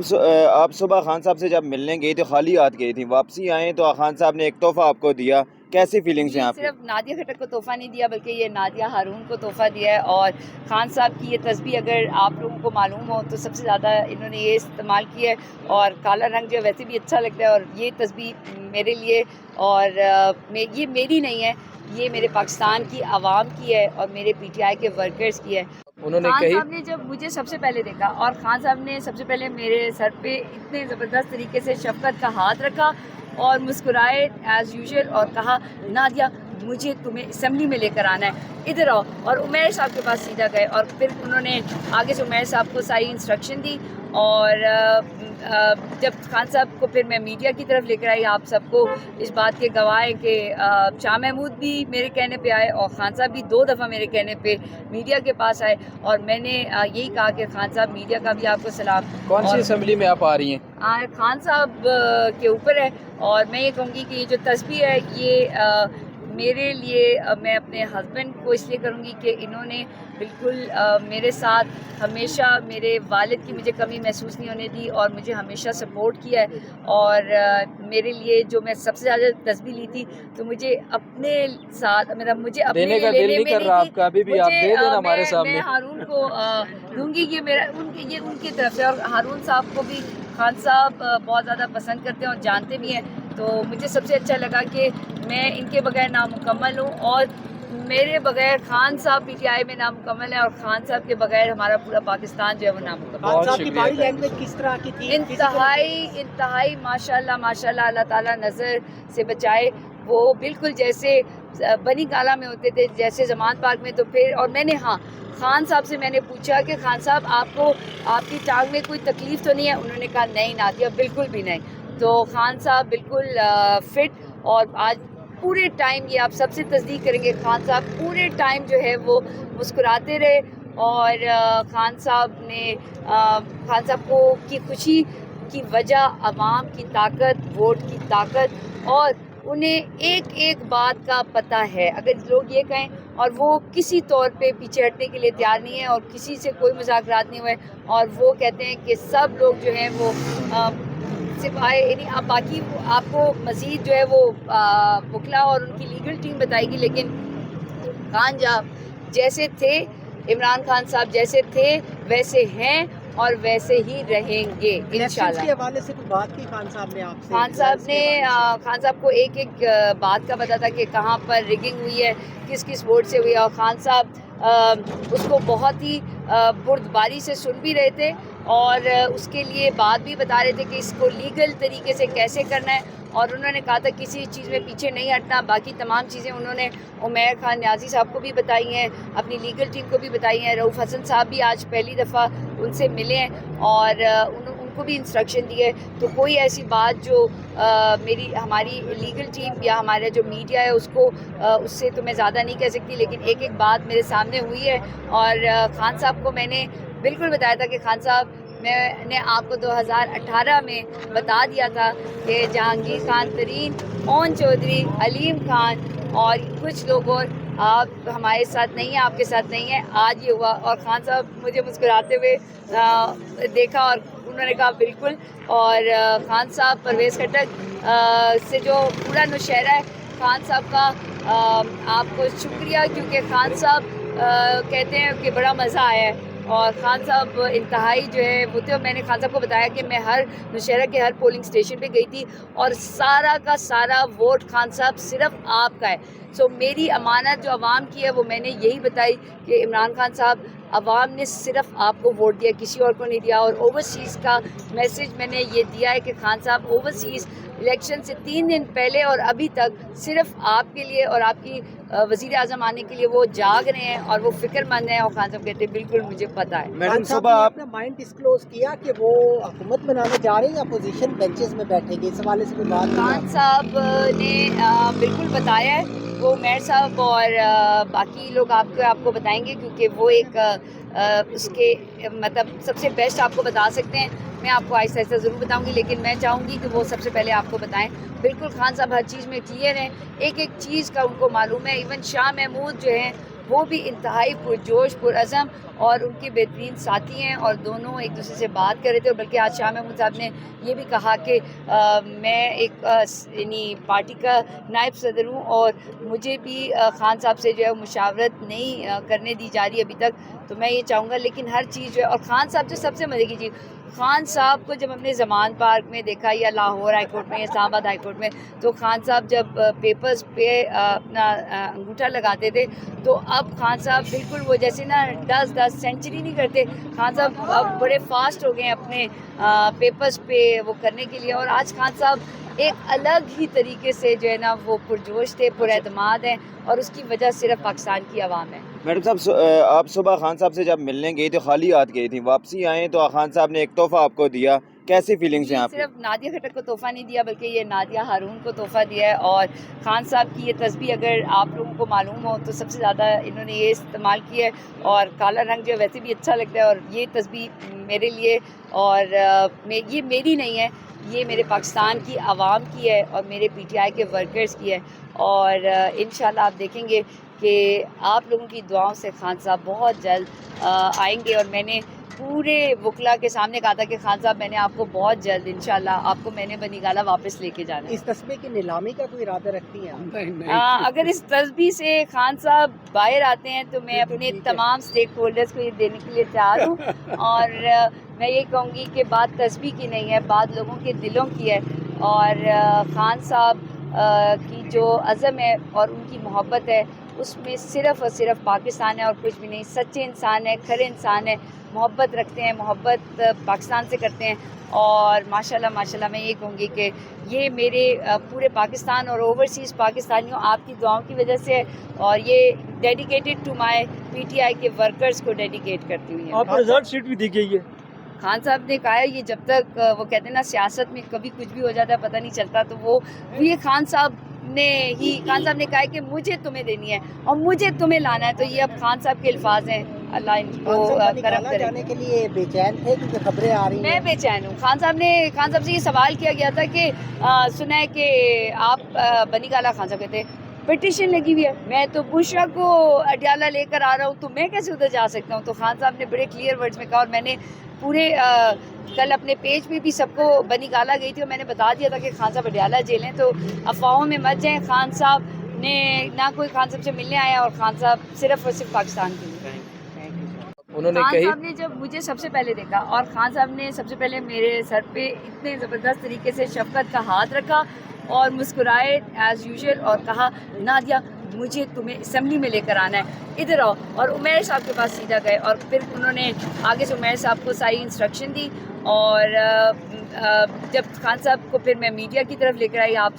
آپ صبح خان صاحب سے جب ملنے گئی تھی خالی ہاتھ گئی تھی، واپسی آئیں تو خان صاحب نے ایک تحفہ آپ کو دیا، کیسی فیلنگس ہیں آپ کی؟ صرف نادیہ کھٹر کو تحفہ نہیں دیا بلکہ یہ نادیہ ہارون کو تحفہ دیا ہے. اور خان صاحب کی یہ تسبیح اگر آپ لوگوں کو معلوم ہو تو سب سے زیادہ انہوں نے یہ استعمال کی ہے. اور کالا رنگ جو ہے ویسے بھی اچھا لگتا ہے، اور یہ تسبیح میرے لیے، اور یہ میری نہیں ہے، یہ میرے پاکستان کی عوام کی ہے اور میرے پی ٹی آئی کے ورکرز کی ہے. خان صاحب نے جب مجھے سب سے پہلے دیکھا، اور خان صاحب نے سب سے پہلے میرے سر پہ اتنے زبردست طریقے سے شفقت کا ہاتھ رکھا اور مسکرائے ایز یوزول اور کہا، نادیہ مجھے تمہیں اسمبلی میں لے کر آنا ہے، ادھر آؤ. اور عمیر صاحب کے پاس سیدھا گئے اور پھر انہوں نے آگے سے عمیر صاحب کو ساری انسٹرکشن دی. اور جب خان صاحب کو پھر میں میڈیا کی طرف لے کر آئی، آپ سب کو اس بات کے گواہ ہیں کہ شاہ محمود بھی میرے کہنے پہ آئے اور خان صاحب بھی 2 دفعہ میرے کہنے پہ میڈیا کے پاس آئے. اور میں نے یہی کہا کہ خان صاحب میڈیا کا بھی آپ کو سلام. کون سی اسمبلی میں آپ آ رہی ہیں؟ خان صاحب کے اوپر ہے. اور میں یہ کہوں گی کہ یہ جو تسبیح ہے یہ میرے لیے، میں اپنے ہسبینڈ کو اس لیے کروں گی کہ انہوں نے بالکل میرے ساتھ ہمیشہ، میرے والد کی مجھے کمی محسوس نہیں ہونے دی اور مجھے ہمیشہ سپورٹ کیا ہے. اور میرے لیے جو میں سب سے زیادہ تسبیح لی تھی تو مجھے اپنے ساتھ، مجھے اپنے دینے کا دل نہیں کر رہا آپ کا ابھی بھی؟ آپ دے دینا ہمارے سامنے. میں ہارون کو دوں گی، یہ ان کی طرف سے. اور ہارون صاحب کو بھی خان صاحب بہت زیادہ پسند کرتے ہیں اور جانتے بھی ہیں. تو مجھے سب سے اچھا لگا کہ میں ان کے بغیر نامکمل ہوں اور میرے بغیر خان صاحب پی ٹی آئی میں نامکمل ہے، اور خان صاحب کے بغیر ہمارا پورا پاکستان جو ہے وہ نامکمل ہے. خان صاحب کی باڈی لینگویج کس طرح کی تھی؟ انتہائی ماشاءاللہ اللہ تعالیٰ نظر سے بچائے. وہ بالکل جیسے بنی گالا میں ہوتے تھے، جیسے زمان پارک میں. تو پھر اور میں نے خان صاحب سے میں نے پوچھا کہ خان صاحب آپ کو آپ کی ٹانگ میں کوئی تکلیف تو نہیں ہے؟ انہوں نے کہا نہیں نادیہ بالکل بھی نہیں. تو خان صاحب بالکل فٹ، اور آج پورے ٹائم یہ آپ سب سے تصدیق کریں گے، خان صاحب پورے ٹائم جو ہے وہ مسکراتے رہے. اور خان صاحب کو کی خوشی کی وجہ عوام کی طاقت، ووٹ کی طاقت، اور انہیں ایک ایک بات کا پتہ ہے. اگر لوگ یہ کہیں، اور وہ کسی طور پہ پیچھے ہٹنے کے لیے تیار نہیں ہے اور کسی سے کوئی مذاکرات نہیں ہوئے، اور وہ کہتے ہیں کہ سب لوگ جو ہیں وہ سپاہی، یعنی آپ باقی آپ کو مزید جو ہے وہ وکلا اور ان کی لیگل ٹیم بتائے گی. لیکن خان صاحب جیسے تھے، عمران خان صاحب جیسے تھے ویسے ہیں اور ویسے ہی رہیں گے انشاءاللہ. کے حوالے سے کوئی بات کی خان صاحب نے آپ سے؟ خان صاحب کو ایک ایک بات کا پتا تھا کہ کہاں پر ریگنگ ہوئی ہے، کس کس ووٹ سے ہوئی ہے. اور خان صاحب اس کو بہت ہی بردباری سے سن بھی رہے تھے اور اس کے لیے بات بھی بتا رہے تھے کہ اس کو لیگل طریقے سے کیسے کرنا ہے. اور انہوں نے کہا تھا کسی چیز میں پیچھے نہیں ہٹنا. باقی تمام چیزیں انہوں نے عمیر خان نیازی صاحب کو بھی بتائی ہیں، اپنی لیگل ٹیم کو بھی بتائی ہیں. رؤوف حسن صاحب بھی آج پہلی دفعہ ان سے ملے ہیں اور ان کو بھی انسٹرکشن دی ہے. تو کوئی ایسی بات جو ہماری لیگل ٹیم یا ہمارا جو میڈیا ہے اس سے تو میں زیادہ نہیں کہہ سکتی، لیکن ایک ایک بات میرے سامنے ہوئی ہے. اور خان صاحب کو میں نے بالکل بتایا تھا کہ خان صاحب میں نے آپ کو 2018 میں بتا دیا تھا کہ جہانگیر خان ترین، اون چودھری، علیم خان اور کچھ لوگ اور آپ ہمارے ساتھ نہیں ہیں، آپ کے ساتھ نہیں ہیں. آج یہ ہوا اور خان صاحب مجھے مسکراتے ہوئے دیکھا اور انہوں نے کہا بالکل. اور خان صاحب پرویز خٹک سے جو پورا نوشہرہ ہے، خان صاحب کا آپ کو شکریہ، کیونکہ خان صاحب کہتے ہیں کہ بڑا مزہ آیا ہے. اور خان صاحب انتہائی جو ہے وہ تھے. میں نے خان صاحب کو بتایا کہ میں ہر نوشہرہ کے ہر پولنگ اسٹیشن پہ گئی تھی اور سارا کا سارا ووٹ خان صاحب صرف آپ کا ہے. سو میری امانت جو عوام کی ہے وہ میں نے یہی بتائی کہ عمران خان صاحب عوام نے صرف آپ کو ووٹ دیا، کسی اور کو نہیں دیا. اور اوورسیز کا میسج میں نے یہ دیا ہے کہ خان صاحب اوورسیز الیکشن سے 3 دن پہلے اور ابھی تک صرف آپ کے لیے اور آپ کی وزیر اعظم آنے کے لیے وہ جاگ رہے ہیں اور وہ فکر مند ہیں. اور خان صاحب کہتے ہیں بالکل مجھے پتہ ہے. میڈم صبح آپ نے مائنڈ ڈسکلوز کیا کہ وہ حکومت بنانے جا رہے ہیں یا اپوزیشن بینچز میں بیٹھیں گے، اس حوالے سے کوئی بات؟ خان صاحب نے بالکل بتایا ہے، وہ عمیر صاحب اور باقی لوگ آپ کو بتائیں گے، کیونکہ وہ ایک اس کے مطلب سب سے بیسٹ آپ کو بتا سکتے ہیں. میں آپ کو آہستہ آہستہ ضرور بتاؤں گی، لیکن میں چاہوں گی کہ وہ سب سے پہلے آپ کو بتائیں. بالکل خان صاحب ہر چیز میں کلیئر ہیں، ایک ایک چیز کا ان کو معلوم ہے. ایون شاہ محمود جو ہیں وہ بھی انتہائی پرجوش پرعزم اور ان کے بہترین ساتھی ہیں اور دونوں ایک دوسرے سے بات کر رہے تھے. اور بلکہ آج شاہ محمود صاحب نے یہ بھی کہا کہ میں ایک یعنی پارٹی کا نائب صدر ہوں اور مجھے بھی خان صاحب سے جو ہے مشاورت نہیں کرنے دی جا رہی ابھی تک. تو میں یہ چاہوں گا لیکن ہر چیز جو ہے, اور خان صاحب جو سب سے مزے کی چیز, خان صاحب کو جب ہم نے زمان پارک میں دیکھا یا لاہور ہائی کورٹ میں یا اسلام آباد ہائی کورٹ میں, تو خان صاحب جب پیپرز پہ اپنا انگوٹھا لگاتے تھے تو اب خان صاحب بالکل وہ جیسے نا 10 سینچری نہیں کرتے, خان صاحب اب بڑے فاسٹ ہو گئے ہیں اپنے پیپرز پہ وہ کرنے کے لیے. اور آج خان صاحب ایک الگ ہی طریقے سے جو ہے نا وہ پرجوش تھے, پر اعتماد ہیں, اور اس کی وجہ صرف پاکستان کی عوام ہے. میڈم صاحب, آپ صبح خان صاحب سے جب ملنے گئی تو خالی ہاتھ گئی تھیں, واپسی آئیں تو خان صاحب نے ایک تحفہ آپ کو دیا, کیسی فیلنگس ہیں آپ کی؟ صرف نادیہ کھٹک کو تحفہ نہیں دیا بلکہ یہ نادیہ ہارون کو تحفہ دیا ہے. اور خان صاحب کی یہ تسبیح اگر آپ لوگوں کو معلوم ہو تو سب سے زیادہ انہوں نے یہ استعمال کیا ہے, اور کالا رنگ جو ویسے بھی اچھا لگتا ہے. اور یہ تسبیح میرے لیے, اور یہ میری نہیں ہے, یہ میرے پاکستان کی عوام کی ہے اور میرے پی ٹی آئی کے ورکرز کی ہے. اور انشاءاللہ آپ دیکھیں گے کہ آپ لوگوں کی دعاؤں سے خان صاحب بہت جلد آئیں گے. اور میں نے پورے وکلا کے سامنے کہا تھا کہ خان صاحب میں نے آپ کو بہت جلد انشاءاللہ آپ کو میں نے بنی گالا واپس لے کے جانا ہے. اس تسبیح کی نیلامی کا کوئی ارادہ رکھتی ہیں؟ اگر اس تسبیح سے خان صاحب باہر آتے ہیں تو میں اپنے تمام سٹیک ہولڈرز کو یہ دینے کے لیے تیار ہوں. اور میں یہ کہوں گی کہ بات تسبیح کی نہیں ہے, بات لوگوں کے دلوں کی ہے. اور خان صاحب کی جو عزم ہے اور ان کی محبت ہے اس میں صرف اور صرف پاکستان ہے اور کچھ بھی نہیں. سچے انسان ہے, کھرے انسان ہے, محبت رکھتے ہیں, محبت پاکستان سے کرتے ہیں. اور ماشاءاللہ میں یہ کہوں گی کہ یہ میرے پورے پاکستان اور اوورسیز پاکستانیوں آپ کی دعاؤں کی وجہ سے ہے. اور یہ dedicated to my P T I کے ورکرز کو ڈیڈیکیٹ کرتی ہوئی ہیں. آپ کو ریزلٹ شیٹ بھی دی گئی ہے. خان صاحب نے کہا ہے یہ جب تک وہ کہتے ہیں نا سیاست میں کبھی کچھ بھی ہو جاتا ہے پتہ نہیں چلتا, تو وہ یہ خان صاحب نے کہا ہے کہ مجھے تمہیں دینی ہے اور مجھے تمہیں لانا ہے. تو یہ اب خان صاحب کے الفاظ ہیں, اللہ ان کو کرم کرے. جانے کے لیے بے چین تھے کیونکہ خبریں آ رہی ہیں. میں بے چین ہوں. خان صاحب سے یہ سوال کیا گیا تھا کہ سنا ہے کہ آپ بنی گالا, خان صاحب کہتے پٹیشن لگی ہوئی ہے, میں تو بشرا کو اڈیالہ لے کر آ رہا ہوں تو میں کیسے ادھر جا سکتا ہوں. تو خان صاحب نے بڑے کلیئر ورڈز میں کہا, اور میں نے پورے کل اپنے پیج پہ بھی سب کو بنی گالا گئی تھی اور میں نے بتا دیا تھا کہ خان صاحب اڈیالہ جیل ہیں, تو افواہوں میں مت جائیں. خان صاحب نے نہ کوئی خان صاحب سے ملنے آیا, اور خان صاحب صرف اور صرف پاکستان کے لیے. انہوں نے خان صاحب نے جب مجھے سب سے پہلے دیکھا, اور خان صاحب نے سب سے پہلے میرے سر پہ اتنے زبردست طریقے سے شفقت کا ہاتھ رکھا اور مسکرائے ایز یوزول اور کہا نادیہ مجھے تمہیں اسمبلی میں لے کر آنا ہے, ادھر آؤ. اور عمیر صاحب کے پاس سیدھا گئے اور پھر انہوں نے آگے سے عمیر صاحب کو ساری انسٹرکشن دی. اور جب خان صاحب کو پھر میں میڈیا کی طرف لے کر آئی, آپ